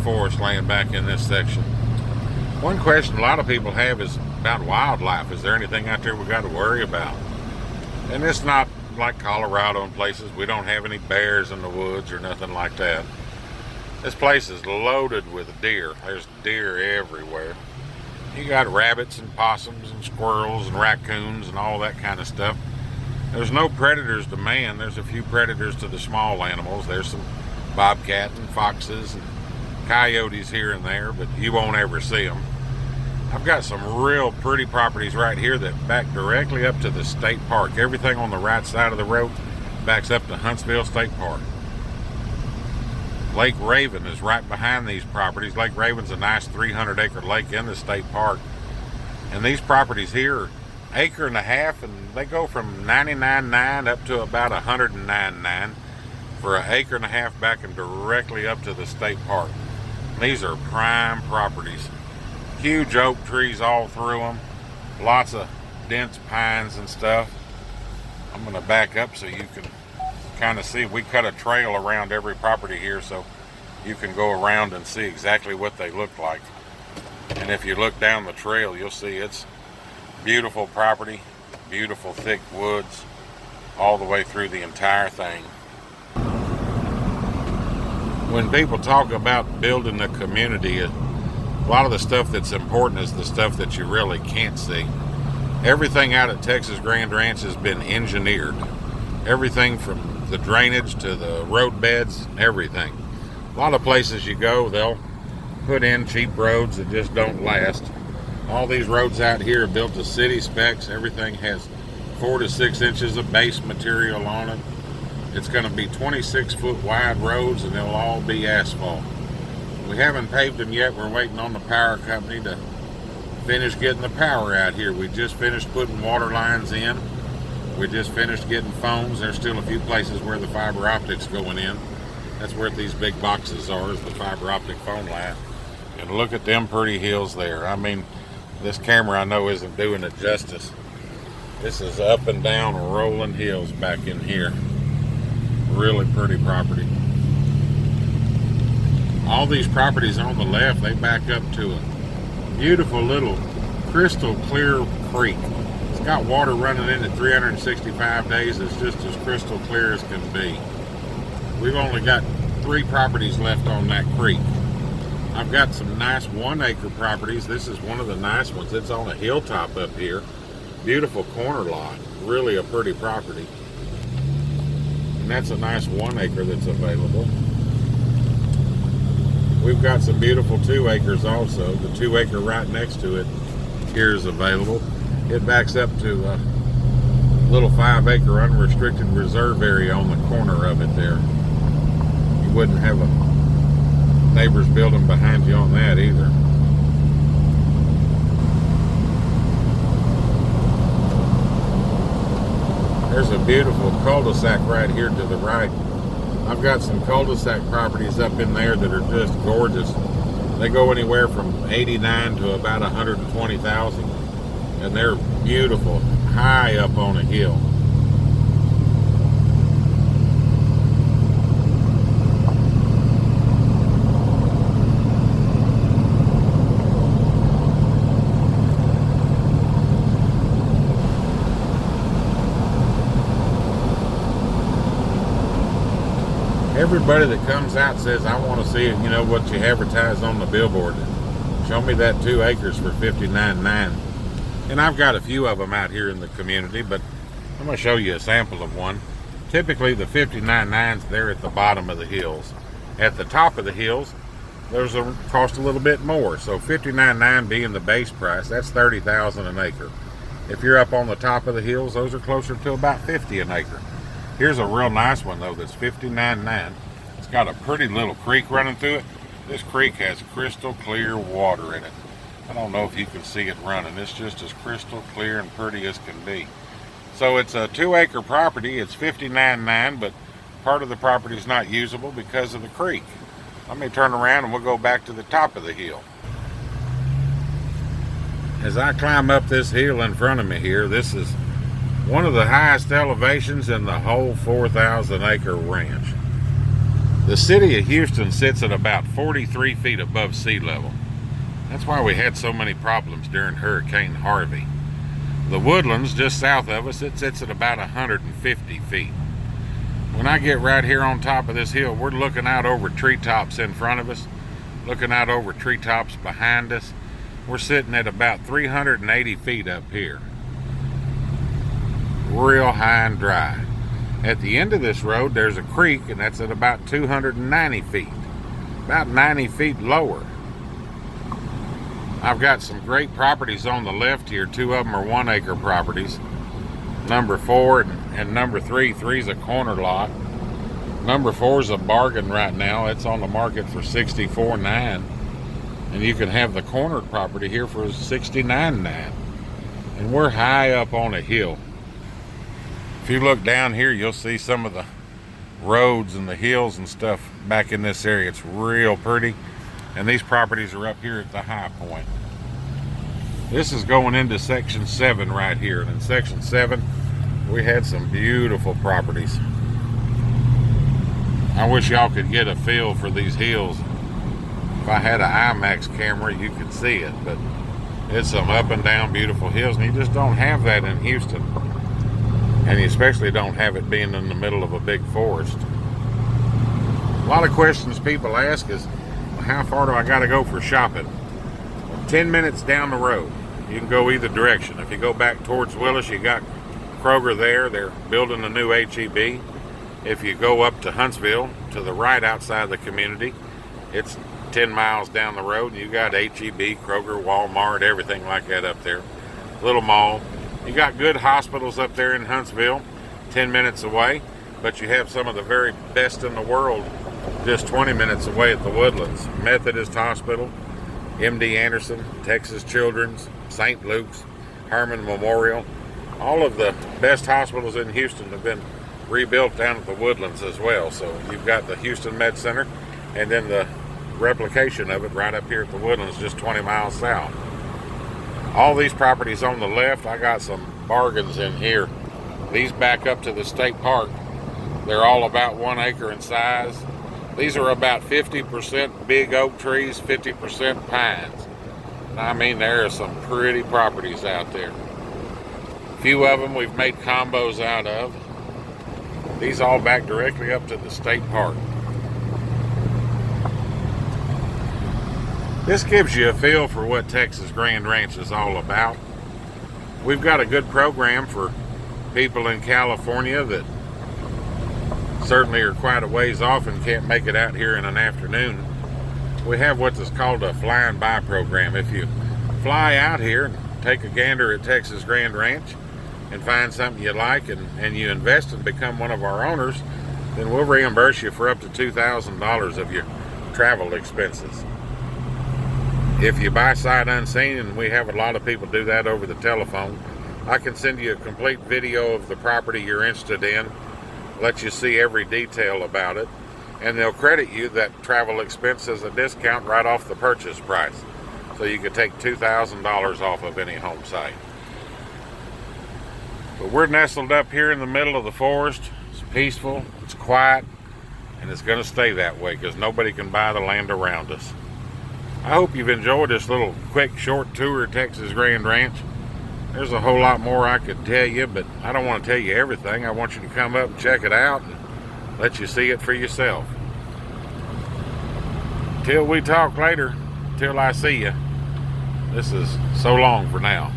forest laying back in this section. One question a lot of people have is about wildlife. Is there anything out there we got to worry about? And it's not like Colorado and places. We don't have any bears in the woods or nothing like that. This place is loaded with deer. There's deer everywhere. You got rabbits and possums and squirrels and raccoons and all that kind of stuff. There's no predators to man. There's a few predators to the small animals. There's some bobcat and foxes and coyotes here and there, but you won't ever see them. I've got some real pretty properties right here that back directly up to the state park. Everything on the right side of the road backs up to Huntsville State Park. Lake Raven is right behind these properties. Lake Raven's a nice 300-acre lake in the state park. And these properties here are acre and a half, and they go from 99.9 up to about 109.9 for an acre and a half backing directly up to the state park. And these are prime properties. Huge oak trees all through them. Lots of dense pines and stuff. I'm going to back up so you can kind of see. We cut a trail around every property here so you can go around and see exactly what they look like. And if you look down the trail, you'll see it's beautiful property, beautiful thick woods all the way through the entire thing. When people talk about building a community, a lot of the stuff that's important is the stuff that you really can't see. Everything out at Texas Grand Ranch has been engineered. Everything from the drainage to the road beds, everything. A lot of places you go, they'll put in cheap roads that just don't last. All these roads out here are built to city specs. Everything has 4 to 6 inches of base material on it. It's going to be 26-foot wide roads, and they'll all be asphalt. We haven't paved them yet. We're waiting on the power company to finish getting the power out here. We just finished putting water lines in. We just finished getting phones. There's still a few places where the fiber optics going in. That's where these big boxes are, is the fiber optic phone line. And look at them pretty hills there. I mean, this camera I know isn't doing it justice. This is up and down rolling hills back in here. Really pretty property. All these properties on the left, they back up to a beautiful little crystal clear creek. It's got water running in it 365 days. It's just as crystal clear as can be. We've only got 3 properties left on that creek. I've got some nice 1-acre properties. This is one of the nice ones. It's on a hilltop up here. Beautiful corner lot. Really a pretty property. And that's a nice 1 acre that's available. We've got some beautiful 2 acres also. The 2 acre right next to it here is available. It backs up to a little 5 acre unrestricted reserve area on the corner of it there. You wouldn't have a neighbor's building behind you on that either. There's a beautiful cul-de-sac right here to the right. I've got some cul-de-sac properties up in there that are just gorgeous. They go anywhere from 89 to about 120,000, and they're beautiful, high up on a hill. Everybody that comes out says, I want to see it, you know, what you advertise on the billboard. Show me that 2 acres for $59.9. And I've got a few of them out here in the community, but I'm going to show you a sample of one. Typically the $59.9's there at the bottom of the hills. At the top of the hills, those cost a little bit more. So $59.9 being the base price, that's $30,000 an acre. If you're up on the top of the hills, those are closer to about $50 an acre. Here's a real nice one though that's $59.9. It's got a pretty little creek running through it. This creek has crystal clear water in it. I don't know if you can see it running. It's just as crystal clear and pretty as can be. So it's a 2 acre property. It's $59.9, but part of the property is not usable because of the creek. Let me turn around and we'll go back to the top of the hill. As I climb up this hill in front of me here, this is one of the highest elevations in the whole 4,000 acre ranch. The city of Houston sits at about 43 feet above sea level. That's why we had so many problems during Hurricane Harvey. The Woodlands, just south of us, it sits at about 150 feet. When I get right here on top of this hill, we're looking out over treetops in front of us, looking out over treetops behind us. We're sitting at about 380 feet up here. Real high and dry. At the end of this road, there's a creek, and that's at about 290 feet, about 90 feet lower. I've got some great properties on the left here. Two of them are 1 acre properties. Number 4 and number 3. 3's a corner lot. Number 4's a bargain right now. It's on the market for $64,900. And you can have the corner property here for $69,900. And we're high up on a hill. If you look down here, you'll see some of the roads and the hills and stuff back in this area. It's real pretty. And these properties are up here at the high point. This is going into Section 7 right here. And in Section 7, we had some beautiful properties. I wish y'all could get a feel for these hills. If I had an IMAX camera, you could see it. But it's some up and down beautiful hills. And you just don't have that in Houston. And you especially don't have it being in the middle of a big forest. A lot of questions people ask is, how far do I got to go for shopping? 10 minutes down the road. You can go either direction. If you go back towards Willis, you got Kroger there. They're building a new H-E-B. If you go up to Huntsville, to the right outside the community, it's 10 miles down the road. And you got H-E-B, Kroger, Walmart, everything like that up there. Little mall. You got good hospitals up there in Huntsville, 10 minutes away. But you have some of the very best in the world just 20 minutes away at the Woodlands. Methodist Hospital, MD Anderson, Texas Children's, St. Luke's, Herman Memorial. All of the best hospitals in Houston have been rebuilt down at the Woodlands as well. So you've got the Houston Med Center and then the replication of it right up here at the Woodlands, just 20 miles south. All these properties on the left, I got some bargains in here. These back up to the state park. They're all about 1 acre in size. These are about 50% big oak trees, 50% pines. And I mean, there are some pretty properties out there. A few of them we've made combos out of. These all back directly up to the state park. This gives you a feel for what Texas Grand Ranch is all about. We've got a good program for people in California that certainly are quite a ways off and can't make it out here in an afternoon. We have what is called a flying by program. If you fly out here and take a gander at Texas Grand Ranch and find something you like and you invest and become one of our owners, then we'll reimburse you for up to $2,000 of your travel expenses. If you buy sight unseen, and we have a lot of people do that over the telephone, I can send you a complete video of the property you're interested in, let you see every detail about it, and they'll credit you that travel expense as a discount right off the purchase price. So you could take $2,000 off of any home site. But we're nestled up here in the middle of the forest. It's peaceful, it's quiet, and it's going to stay that way because nobody can buy the land around us. I hope you've enjoyed this little quick short tour of Texas Grand Ranch. There's a whole lot more I could tell you, but I don't want to tell you everything. I want you to come up and check it out and let you see it for yourself. Till we talk later, till I see you, this is so long for now.